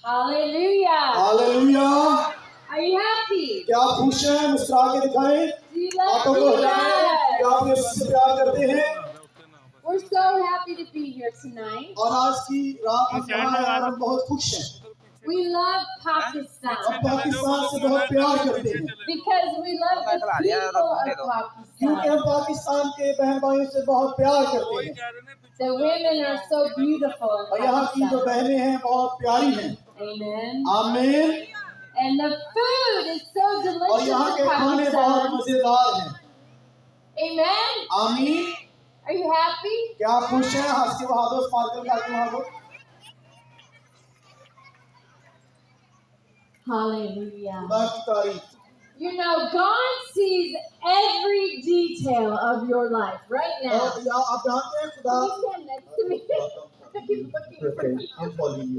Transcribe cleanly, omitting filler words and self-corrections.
Hallelujah. Hallelujah. Are you happy? क्या आप खुश हैं? मुस्कुरा के दिखाएं। Do you love हाथों को हिलाएं। Jesus? क्या आप यीशु से प्यार करते हैं? We're so happy to be here tonight. और आज की रात हम यहाँ हैं और हम बहुत खुश हैं। We love Pakistan हम पाकिस्तान से बहुत प्यार करते हैं because we love the people of क्योंकि Pakistan. हम पाकिस्तान के बहन भाइयों से बहुत प्यार करते हैं। The women are so beautiful in और यहाँ की जो Pakistan. बहनें हैं बहुत प्यारी हैं। Amen. आमीन। And the food is so और delicious यहाँ in के खाने बहुत Pakistan. मजेदार हैं। Amen. आमीन। Are you happy? क्या आप खुश हैं? हंस के बहा दो, स्पार्कल करके बहा दो। Hallelujah. खुदा की तारीफ। You know, God sees every detail of your life right now. और आप जानते हैं खुदा Can you stand next to me? I keep looking for you. I'm following you.